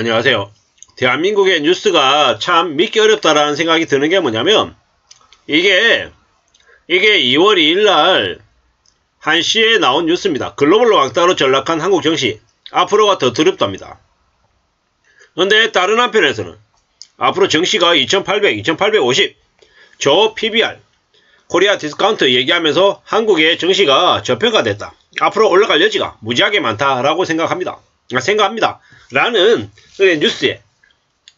안녕하세요. 대한민국의 뉴스가 참 믿기 어렵다라는 생각이 드는 게 뭐냐면 이게 2월 2일날 1시에 나온 뉴스입니다. 글로벌로 왕따로 전락한 한국 정시 앞으로가 더 두렵답니다. 그런데 다른 한편에서는 앞으로 정시가 2800, 2850 저 PBR 코리아 디스카운트 얘기하면서 한국의 정시가 저평가됐다. 앞으로 올라갈 여지가 무지하게 많다라고 생각합니다. 라는 뉴스에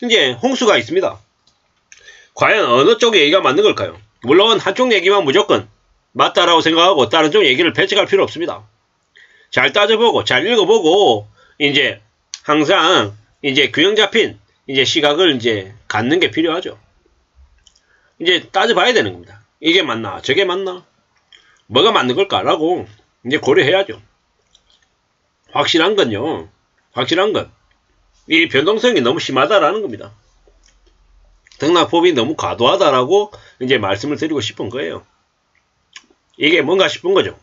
이제 홍수가 있습니다. 과연 어느 쪽 얘기가 맞는 걸까요? 물론 한쪽 얘기만 무조건 맞다라고 생각하고 다른 쪽 얘기를 배척할 필요 없습니다. 잘 따져보고 잘 읽어보고 이제 항상 이제 균형 잡힌 이제 시각을 이제 갖는 게 필요하죠. 이제 따져봐야 되는 겁니다. 이게 맞나 저게 맞나 뭐가 맞는 걸까라고 이제 고려해야죠. 확실한 건요. 이 변동성이 너무 심하다라는 겁니다. 등락폭이 너무 과도하다라고 이제 말씀을 드리고 싶은 거예요. 이게 뭔가 싶은 거죠.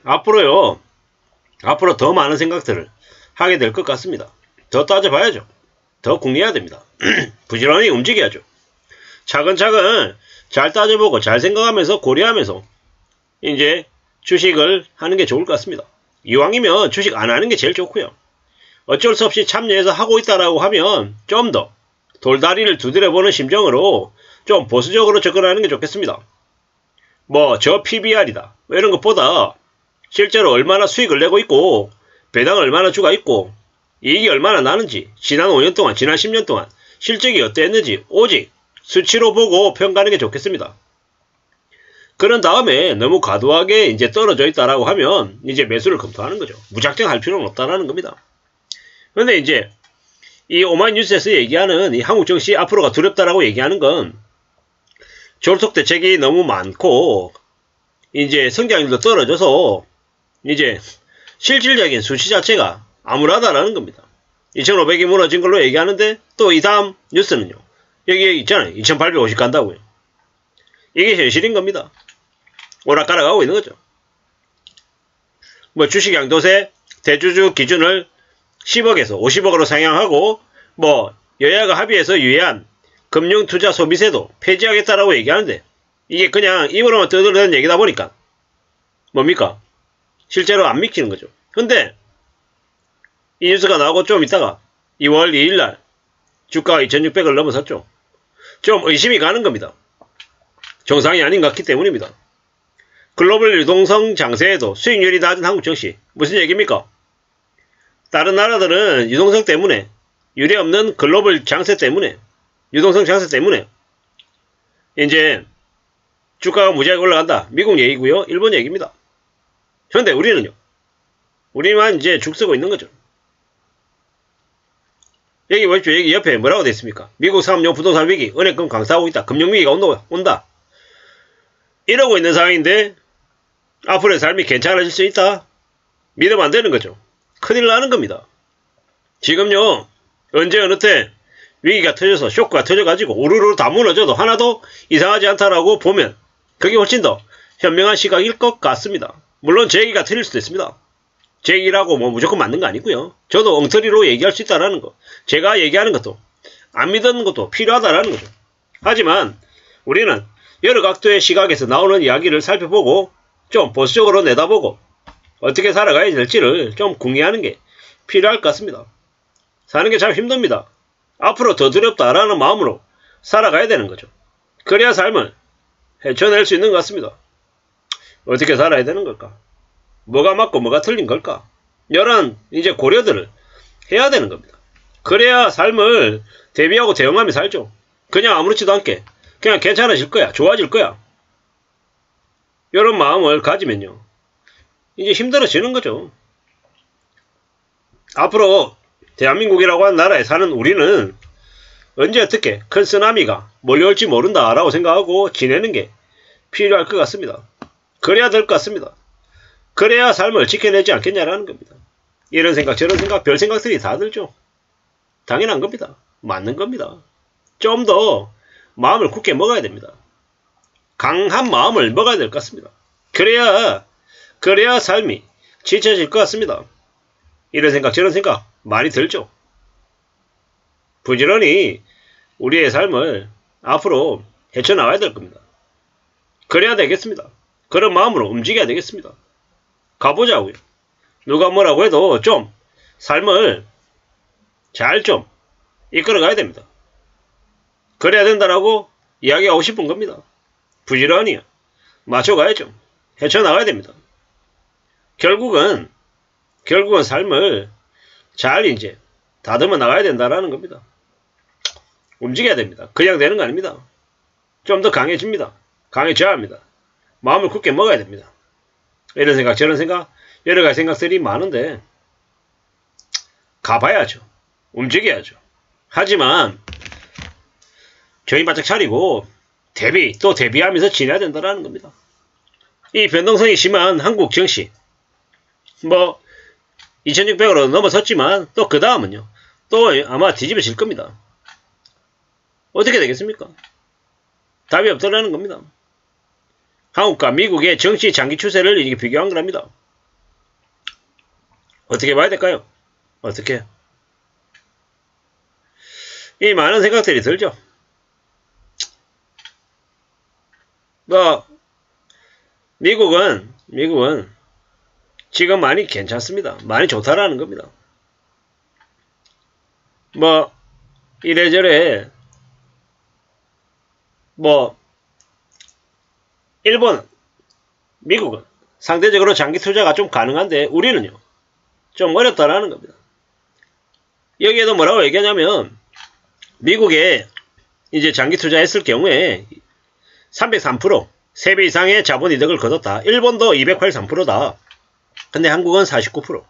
앞으로 더 많은 생각들을 하게 될 것 같습니다. 더 따져봐야죠. 더 궁리해야 됩니다. 부지런히 움직여야죠. 차근차근 잘 따져보고 잘 생각하면서 고려하면서 이제 주식을 하는 게 좋을 것 같습니다. 이왕이면 주식 안 하는 게 제일 좋고요. 어쩔 수 없이 참여해서 하고 있다라고 하면 좀 더 돌다리를 두드려보는 심정으로 좀 보수적으로 접근하는 게 좋겠습니다. 뭐 저 PBR이다 이런 것보다 실제로 얼마나 수익을 내고 있고 배당을 얼마나 주가 있고 이익이 얼마나 나는지 지난 5년 동안 지난 10년 동안 실적이 어땠는지 오직 수치로 보고 평가하는 게 좋겠습니다. 그런 다음에 너무 과도하게 이제 떨어져 있다라고 하면 이제 매수를 검토하는 거죠. 무작정 할 필요는 없다라는 겁니다. 그런데 이제 이 오마이뉴스에서 얘기하는 이 한국 정시 앞으로가 두렵다라고 얘기하는 건 졸속 대책이 너무 많고 이제 성장률도 떨어져서 이제 실질적인 수치 자체가 암울하다라는 겁니다. 2500이 무너진 걸로 얘기하는데 또 이 다음 뉴스는요. 여기 있잖아요. 2850 간다고요. 이게 현실인 겁니다. 오락가락 하고 있는 거죠. 뭐 주식 양도세 대주주 기준을 10억에서 50억으로 상향하고 뭐 여야가 합의해서 유예한 금융투자소비세도 폐지하겠다라고 얘기하는데 이게 그냥 입으로만 떠들어대는 얘기다 보니까 뭡니까? 실제로 안 믿기는 거죠. 근데 이 뉴스가 나오고 좀 있다가 2월 2일날 주가가 2600을 넘어섰죠. 좀 의심이 가는 겁니다. 정상이 아닌 것 같기 때문입니다. 글로벌 유동성 장세에도 수익률이 낮은 한국 정시 무슨 얘기입니까? 다른 나라들은 유동성 때문에 유례없는 글로벌 장세 때문에 유동성 장세 때문에 이제 주가가 무지하게 올라간다. 미국 얘기고요. 일본 얘기입니다. 그런데 우리는요. 우리만 이제 죽 쓰고 있는 거죠. 여기 보십시오. 여기 옆에 뭐라고 되어 있습니까? 미국 상업용 부동산 위기, 은행권 강타하고 있다. 금융위기가 온다. 이러고 있는 상황인데 앞으로의 삶이 괜찮아질 수 있다. 믿으면 안 되는 거죠. 큰일 나는 겁니다. 지금요. 언제 어느 때 위기가 터져서 쇼크가 터져가지고 우르르 다 무너져도 하나도 이상하지 않다라고 보면 그게 훨씬 더 현명한 시각일 것 같습니다. 물론 제 얘기가 틀릴 수도 있습니다. 제 얘기라고 뭐 무조건 맞는 거 아니고요. 저도 엉터리로 얘기할 수 있다라는 거. 제가 얘기하는 것도 안 믿는 것도 필요하다라는 거죠. 하지만 우리는 여러 각도의 시각에서 나오는 이야기를 살펴보고 좀 보수적으로 내다보고 어떻게 살아가야 될지를 좀 궁리하는 게 필요할 것 같습니다. 사는 게 참 힘듭니다. 앞으로 더 두렵다라는 마음으로 살아가야 되는 거죠. 그래야 삶을 헤쳐낼 수 있는 것 같습니다. 어떻게 살아야 되는 걸까? 뭐가 맞고 뭐가 틀린 걸까? 이런 이제 고려들을 해야 되는 겁니다. 그래야 삶을 대비하고 대응하며 살죠. 그냥 아무렇지도 않게 그냥 괜찮아질 거야. 좋아질 거야. 이런 마음을 가지면요. 이제 힘들어지는 거죠. 앞으로 대한민국이라고 하는 나라에 사는 우리는 언제 어떻게 큰 쓰나미가 몰려올지 모른다라고 생각하고 지내는 게 필요할 것 같습니다. 그래야 될 것 같습니다. 그래야 삶을 지켜내지 않겠냐라는 겁니다. 이런 생각 저런 생각 별 생각들이 다 들죠. 당연한 겁니다. 맞는 겁니다. 좀 더 마음을 굳게 먹어야 됩니다. 강한 마음을 먹어야 될 것 같습니다. 그래야 삶이 지쳐질 것 같습니다. 이런 생각 저런 생각 많이 들죠. 부지런히 우리의 삶을 앞으로 헤쳐나가야 될 겁니다. 그래야 되겠습니다. 그런 마음으로 움직여야 되겠습니다. 가보자고요. 누가 뭐라고 해도 좀 삶을 잘 좀 이끌어가야 됩니다. 그래야 된다라고 이야기하고 싶은 겁니다. 부지런히 맞춰가야죠. 헤쳐나가야 됩니다. 결국은 삶을 잘 이제 다듬어 나가야 된다라는 겁니다. 움직여야 됩니다. 그냥 되는 거 아닙니다. 좀 더 강해집니다. 강해져야 합니다. 마음을 굳게 먹어야 됩니다. 이런 생각 저런 생각 여러 가지 생각들이 많은데 가봐야죠. 움직여야죠. 하지만 정신 바짝 차리고 또 대비하면서 지내야 된다는 겁니다. 이 변동성이 심한 한국 정시 2600으로 넘어섰지만 또 그 다음은요. 또 아마 뒤집어질 겁니다. 어떻게 되겠습니까? 답이 없다라는 겁니다. 한국과 미국의 정치 장기 추세를 이렇게 비교한 거랍니다. 어떻게 봐야 될까요? 어떻게? 이 많은 생각들이 들죠. 미국은 지금 많이 괜찮습니다. 많이 좋다라는 겁니다. 이래저래 일본, 미국은 상대적으로 장기 투자가 좀 가능한데 우리는요. 좀 어렵다라는 겁니다. 여기에도 뭐라고 얘기하냐면 미국에 이제 장기 투자했을 경우에 303% 3배 이상의 자본 이득을 거뒀다. 일본도 283%다. 근데 한국은 49%.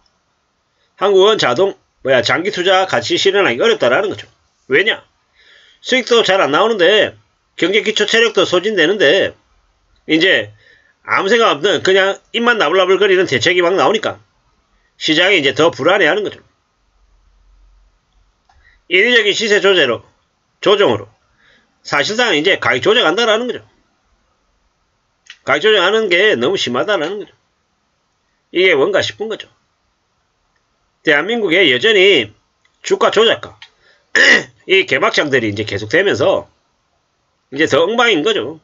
한국은 장기 투자 같이 실현하기 어렵다라는 거죠. 왜냐? 수익도 잘 안 나오는데 경제 기초 체력도 소진되는데 이제 아무 생각 없는 그냥 입만 나불나불 거리는 대책이 막 나오니까 시장이 이제 더 불안해하는 거죠. 인위적인 시세 조정으로 사실상 이제 가격 조정한다라는 거죠. 가격 조정하는 게 너무 심하다라는 거죠. 이게 뭔가 싶은 거죠. 대한민국에 여전히 주가 조작과 이 개막장들이 이제 계속되면서 이제 더 엉망인 거죠.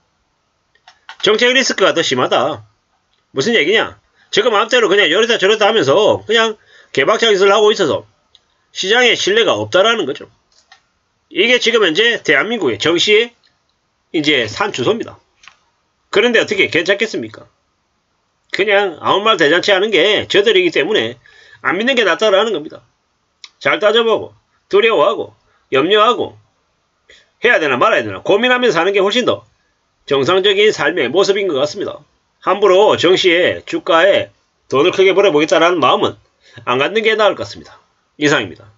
정책 리스크가 더 심하다. 무슨 얘기냐? 지금 마음대로 그냥 이러다 저러다 하면서 그냥 개박장짓을 하고 있어서 시장에 신뢰가 없다라는 거죠. 이게 지금 현재 대한민국의 정시의 이제 산주소입니다. 그런데 어떻게 괜찮겠습니까? 그냥 아무 말 대잔치 하는 게 저들이기 때문에 안 믿는 게 낫다라는 겁니다. 잘 따져보고 두려워하고 염려하고 해야 되나 말아야 되나 고민하면서 하는 게 훨씬 더 정상적인 삶의 모습인 것 같습니다. 함부로 정시에 주가에 돈을 크게 벌어보겠다라는 마음은 안 갖는 게 나을 것 같습니다. 이상입니다.